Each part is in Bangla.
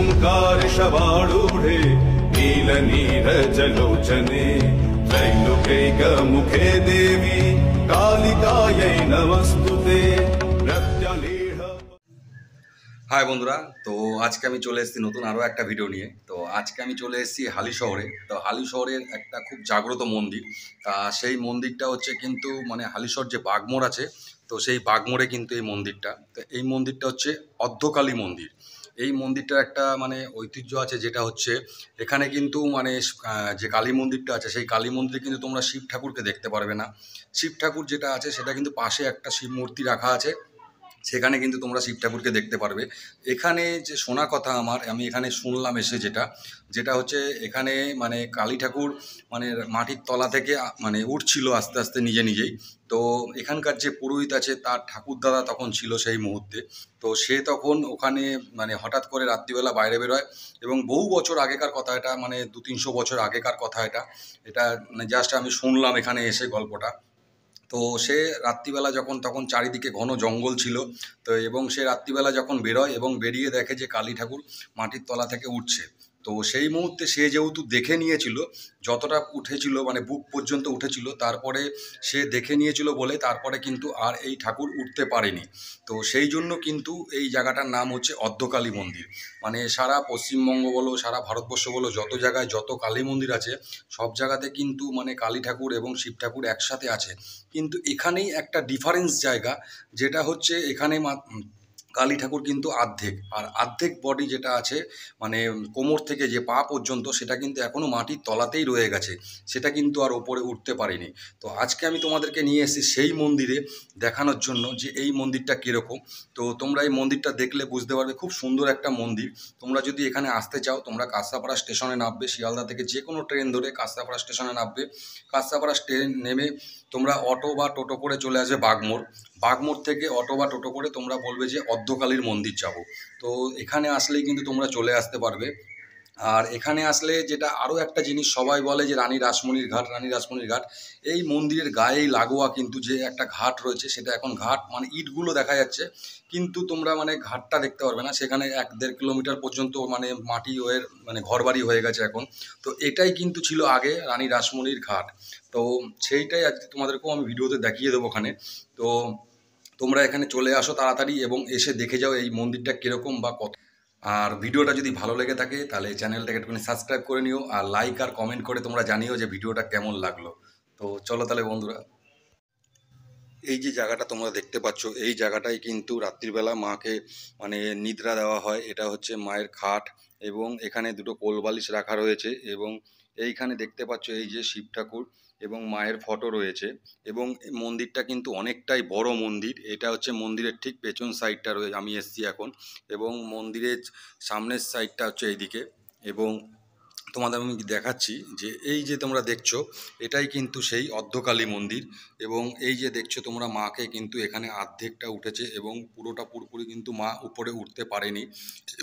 ओंकार शवारूढे नीलनीरजलोचने त्रैलोक्यैक मुखे देवी कालिकायै नमस्तुते। হাই বন্ধুরা, তো আজকে আমি চলে এসেছি নতুন আরও একটা ভিডিও নিয়ে। তো আজকে আমি চলে এসেছি হালি শহরে। তো হালি শহরের একটা খুব জাগ্রত মন্দির, তা সেই মন্দিরটা হচ্ছে কিন্তু মানে হালিশহর যে বাগমোড় আছে, তো সেই বাগমোড়ে কিন্তু এই মন্দিরটা। তো এই মন্দিরটা হচ্ছে অর্ধকালী মন্দির। এই মন্দিরটার একটা মানে ঐতিহ্য আছে, যেটা হচ্ছে এখানে কিন্তু মানে যে কালী মন্দিরটা আছে, সেই কালী মন্দিরে কিন্তু তোমরা শিব ঠাকুরকে দেখতে পারবে না। শিব ঠাকুর যেটা আছে সেটা কিন্তু পাশে একটা শিব মূর্তি রাখা আছে, সেখানে কিন্তু তোমরা শিব ঠাকুরকে দেখতে পারবে। এখানে যে শোনা কথা আমি এখানে শুনলাম এসে, যেটা হচ্ছে এখানে মানে কালী ঠাকুর মানে মাটির তলা থেকে মানে উঠছিল আস্তে আস্তে নিজে নিজেই। তো এখানকার যে পুরোহিত আছে তার ঠাকুরদাদা তখন ছিল সেই মুহূর্তে। তো সে তখন ওখানে মানে হঠাৎ করে রাত্রিবেলা বাইরে বেরোয়, এবং বহু বছর আগেকার কথা এটা, মানে 200-300 বছর আগেকার কথা এটা। এটা মানে জাস্ট আমি শুনলাম এখানে এসে গল্পটা। তো সে রাত্রিবেলা তখন চারিদিকে ঘন জঙ্গল ছিল। তো এবং সে রাত্রিবেলা যখন বেরোয় এবং বেরিয়ে দেখে যে কালী ঠাকুর মাটির তলা থেকে উঠছে। তো সেই মুহূর্তে সে যেহেতু দেখে নিয়েছিল, যতটা উঠেছিল মানে বুক পর্যন্ত উঠেছিল, তারপরে সে দেখে নিয়েছিল বলে তারপরে কিন্তু আর এই ঠাকুর উঠতে পারেনি। তো সেই জন্য কিন্তু এই জায়গাটার নাম হচ্ছে অর্ধকালী মন্দির। মানে সারা পশ্চিমবঙ্গ বলো, সারা ভারতবর্ষ বলো, যত জায়গায় যত কালী মন্দির আছে সব জায়গাতে কিন্তু মানে কালী ঠাকুর এবং শিব ঠাকুর একসাথে আছে। কিন্তু এখানেই একটা ডিফারেন্স জায়গা, যেটা হচ্ছে এখানে কালী ঠাকুর কিন্তু অর্ধেক, আর অর্ধেক বডি যেটা আছে মানে কোমর থেকে যে পা পর্যন্ত, সেটা কিন্তু এখনও মাটির তলাতেই রয়ে গেছে, সেটা কিন্তু আর ওপরে উঠতে পারেনি। তো আজকে আমি তোমাদেরকে নিয়ে এসেছি সেই মন্দিরে দেখানোর জন্য যে এই মন্দিরটা কীরকম। তো তোমরা এই মন্দিরটা দেখলে বুঝতে পারবে, খুব সুন্দর একটা মন্দির। তোমরা যদি এখানে আসতে চাও, তোমরা কাঁচরাপাড়া স্টেশনে নামবে, শিয়ালদা থেকে যে কোনো ট্রেন ধরে কাঁচরাপাড়া স্টেশনে নামবে। কাঁচরাপাড়া ট্রেন নেমে তোমরা অটো বা টোটো করে চলে আসবে বাগমোড়। বাগমোড় থেকে অটো বা টোটো করে তোমরা বলবে যে অর্ধকালীর মন্দির যাব। তো এখানে আসলেই কিন্তু তোমরা চলে আসতে পারবে। আর এখানে আসলে যেটা আরও একটা জিনিস সবাই বলে যে রানী রাসমণির ঘাট, রানী রাসমণির ঘাট। এই মন্দিরের গায়েই লাগোয়া কিন্তু যে একটা ঘাট রয়েছে, সেটা এখন ঘাট মানে ইটগুলো দেখা যাচ্ছে, কিন্তু তোমরা মানে ঘাটটা দেখতে পারবে না। সেখানে 1-1.5 কিলোমিটার পর্যন্ত মানে মাটি হয়ে মানে ঘরবাড়ি হয়ে গেছে এখন। তো এটাই কিন্তু ছিল আগে রানী রাসমণির ঘাট। তো সেইটাই আজকে তোমাদেরকেও আমি ভিডিওতে দেখিয়ে দেবো ওখানে। তো তোমরা এখানে চলে আসো তাড়াতাড়ি এবং এসে দেখে যাও এই মন্দিরটা কীরকম বা কত। আর ভিডিওটা যদি ভালো লেগে থাকে তাহলে চ্যানেলটাকে একটুখানি সাবস্ক্রাইব করে নিও, আর লাইক আর কমেন্ট করে তোমরা জানিও যে ভিডিওটা কেমন লাগলো। তো চলো তাহলে বন্ধুরা, এই যে জায়গাটা তোমরা দেখতে পাচ্ছ, এই জায়গাটাই কিন্তু রাত্রিবেলা মাকে মানে নিদ্রা দেওয়া হয়। এটা হচ্ছে মায়ের খাট, এবং এখানে দুটো কোলবালিশ রাখা রয়েছে, এবং এইখানে দেখতে পাচ্ছ এই যে শিব ঠাকুর এবং মায়ের ফটো রয়েছে। এবং মন্দিরটা কিন্তু অনেকটাই বড় মন্দির। এটা হচ্ছে মন্দিরের ঠিক পেছন সাইডটা রয়েছে, আমি এসছি এখন, এবং মন্দিরের সামনের সাইডটা হচ্ছে এইদিকে। এবং তোমাদের আমি দেখাচ্ছি যে এই যে তোমরা দেখছো, এটাই কিন্তু সেই অর্ধকালী মন্দির। এবং এই যে দেখছো তোমরা, মাকে কিন্তু এখানে অর্ধেকটা উঠেছে এবং পুরোটা পুরোপুরি কিন্তু মা উপরে উঠতে পারেনি,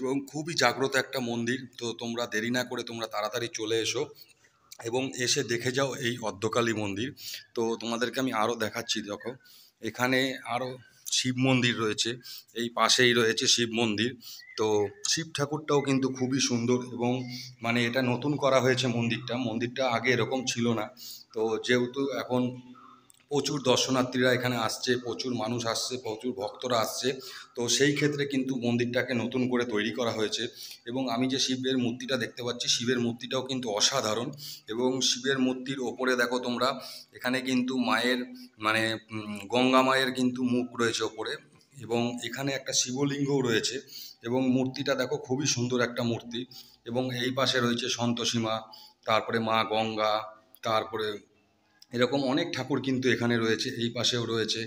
এবং খুবই জাগ্রত একটা মন্দির। তো তোমরা দেরি না করে তোমরা তাড়াতাড়ি চলে এসো এবং এসে দেখে যাও এই অর্ধকালী মন্দির। তো তোমাদেরকে আমি আরও দেখাচ্ছি, দেখো এখানে আরও শিব মন্দির রয়েছে, এই পাশেই রয়েছে শিব মন্দির। তো শিব ঠাকুরটাও কিন্তু খুবই সুন্দর, এবং মানে এটা নতুন করা হয়েছে মন্দিরটা আগে এরকম ছিল না। তো যেহেতু এখন প্রচুর দর্শনার্থীরা এখানে আসছে, প্রচুর মানুষ আসছে, প্রচুর ভক্তরা আসছে, তো সেই ক্ষেত্রে কিন্তু মন্দিরটাকে নতুন করে তৈরি করা হয়েছে। এবং আমি যে শিবের মূর্তিটা দেখতে পাচ্ছি, শিবের মূর্তিটাও কিন্তু অসাধারণ। এবং শিবের মূর্তির ওপরে দেখো তোমরা, এখানে কিন্তু মায়ের মানে গঙ্গা মায়ের কিন্তু মুখ রয়েছে ওপরে, এবং এখানে একটা শিবলিঙ্গও রয়েছে। এবং মূর্তিটা দেখো খুবই সুন্দর একটা মূর্তি। এবং এই পাশে রয়েছে সন্তোষী মা, তারপরে মা গঙ্গা, তারপরে এরকম অনেক ঠাকুর কিন্তু এখানে রয়েছে। এই পাশেও রয়েছে,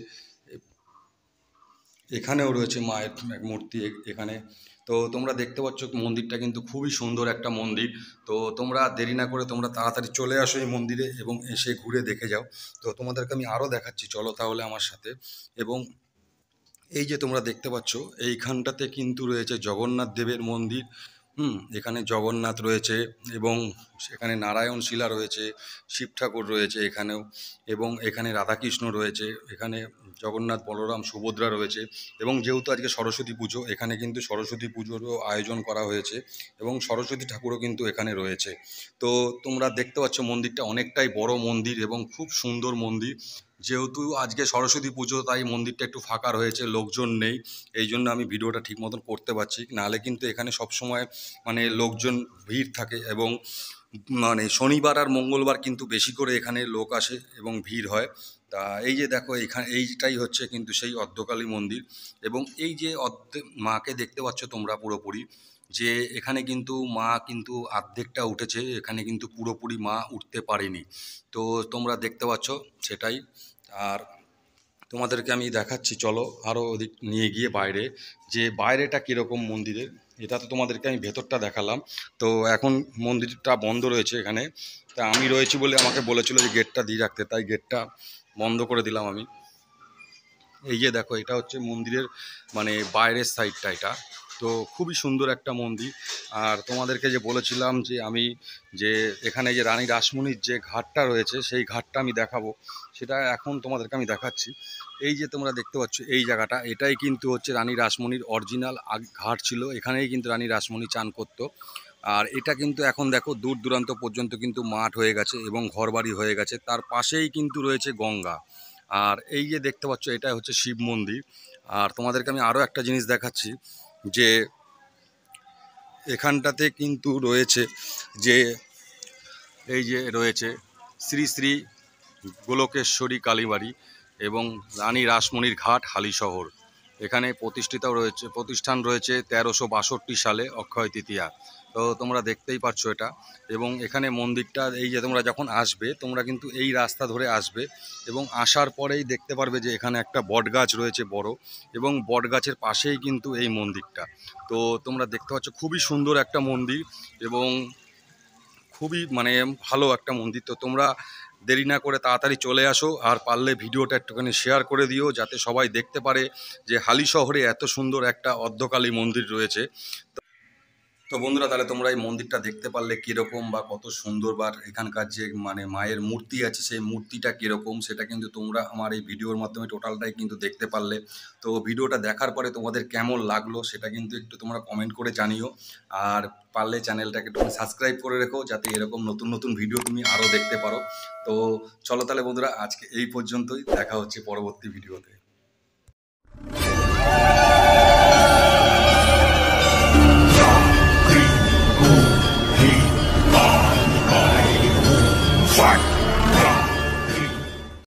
এখানেও রয়েছে মায়ের মূর্তি এখানে। তো তোমরা দেখতে পাচ্ছ মন্দিরটা কিন্তু খুবই সুন্দর একটা মন্দির। তো তোমরা দেরি না করে তোমরা তাড়াতাড়ি চলে আসো এই মন্দিরে এবং এসে ঘুরে দেখে যাও। তো তোমাদেরকে আমি আরও দেখাচ্ছি, চলো তাহলে আমার সাথে। এবং এই যে তোমরা দেখতে পাচ্ছ, এইখানটাতে কিন্তু রয়েছে জগন্নাথ দেবের মন্দির, এখানে জগন্নাথ রয়েছে এবং সেখানে নারায়ণ শিলা রয়েছে, শিব ঠাকুর রয়েছে এখানেও, এবং এখানে রাধাকৃষ্ণ রয়েছে, এখানে জগন্নাথ বলরাম সুভদ্রা রয়েছে। এবং যেহেতু আজকে সরস্বতী পুজো, এখানে কিন্তু সরস্বতী পুজোরও আয়োজন করা হয়েছে এবং সরস্বতী ঠাকুরও কিন্তু এখানে রয়েছে। তো তোমরা দেখতে পাচ্ছ মন্দিরটা অনেকটাই বড় মন্দির এবং খুব সুন্দর মন্দির। যেহেতু আজকে সরস্বতী পুজো, তাই মন্দিরটা একটু ফাঁকা রয়েছে, লোকজন নেই, এই জন্য আমি ভিডিওটা ঠিক মতন করতে পারছি। নাহলে কিন্তু এখানে সবসময় মানে লোকজন ভিড় থাকে, এবং মানে শনিবার আর মঙ্গলবার কিন্তু বেশি করে এখানে লোক আসে এবং ভিড় হয়। তা এই যে দেখো, এখানে এইটাই হচ্ছে কিন্তু সেই অর্ধকালী মন্দির। এবং এই যে মাকে দেখতে পাচ্ছ তোমরা পুরোপুরি, যে এখানে কিন্তু মা কিন্তু অর্ধেকটা উঠেছে, এখানে কিন্তু পুরোপুরি মা উঠতে পারেনি। তো তোমরা দেখতে পাচ্ছ সেটাই। আর তোমাদেরকে আমি দেখাচ্ছি, চলো আরও ওদিক নিয়ে গিয়ে বাইরে, যে বাইরেটা কীরকম মন্দিরের। এটা তো তোমাদেরকে আমি ভেতরটা দেখালাম। তো এখন মন্দিরটা বন্ধ রয়েছে এখানে, তা আমি রয়েছি বলে আমাকে বলেছিল যে গেটটা দিয়ে রাখতে, তাই গেটটা বন্ধ করে দিলাম আমি। এই যে দেখো, এটা হচ্ছে মন্দিরের মানে বাইরের সাইডটা এটা। তো খুবই সুন্দর একটা মন্দির। আর তোমাদেরকে যে বলেছিলাম যে আমি যে এখানে যে রানী রাসমণির যে ঘাটটা রয়েছে, সেই ঘাটটা আমি দেখাবো, সেটা এখন তোমাদেরকে আমি দেখাচ্ছি। এই যে তোমরা দেখতে পাচ্ছ এই জায়গাটা, এটাই কিন্তু হচ্ছে রানী রাসমণির অরিজিনাল ঘাট ছিল, এখানেই কিন্তু রানী রাসমণি চান করতো। আর এটা কিন্তু এখন দেখো দূর দূরান্ত পর্যন্ত কিন্তু মাঠ হয়ে গেছে এবং ঘরবাড়ি হয়ে গেছে, তার পাশেই কিন্তু রয়েছে গঙ্গা। আর এই যে দেখতে পাচ্ছ, এটা হচ্ছে শিব মন্দির। আর তোমাদেরকে আমি আরও একটা জিনিস দেখাচ্ছি, যে এখানটাতে কিন্তু রয়েছে যে এই যে রয়েছে শ্রী শ্রী গোলকেশ্বরী কালীবাড়ি এবং রানী রাসমণির ঘাট হালিশহর। এখানে প্রতিষ্ঠান রয়েছে 1362 সালে অক্ষয় তৃতীয়া। তো তোমরা দেখতেই পাচ্ছ এটা। এবং এখানে মন্দিরটা, এই যে তোমরা যখন আসবে, তোমরা কিন্তু এই রাস্তা ধরে আসবে এবং আসার পরেই দেখতে পারবে যে এখানে একটা বটগাছ রয়েছে বড়, এবং বটগাছের পাশেই কিন্তু এই মন্দিরটা। তো তোমরা দেখতে পাচ্ছ খুবই সুন্দর একটা মন্দির এবং খুবই মানে ভালো একটা মন্দির। তো তোমরা দেরি না করে তাড়াতাড়ি চলে আসো, আর পারলে ভিডিওটা একটুখানি শেয়ার করে দিও, যাতে সবাই দেখতে পারে যে হালিশহরে এত সুন্দর একটা অর্ধকালী মন্দির রয়েছে। তো বন্ধুরা, তাহলে তোমরা এই মন্দিরটা দেখতে পারলে কীরকম বা কত সুন্দর, বা এখানকার যে মানে মায়ের মূর্তি আছে, সেই মূর্তিটা কীরকম, সেটা কিন্তু তোমরা আমার এই ভিডিওর মাধ্যমে টোটালটাই কিন্তু দেখতে পারলে। তো ভিডিওটা দেখার পরে তোমাদের কেমন লাগলো সেটা কিন্তু একটু তোমরা কমেন্ট করে জানিও। আর পারলে চ্যানেলটাকে একটু সাবস্ক্রাইব করে রেখো, যাতে এরকম নতুন নতুন ভিডিও তুমি আরও দেখতে পারো। তো চলো তাহলে বন্ধুরা, আজকে এই পর্যন্তই, দেখা হচ্ছে পরবর্তী ভিডিওতে।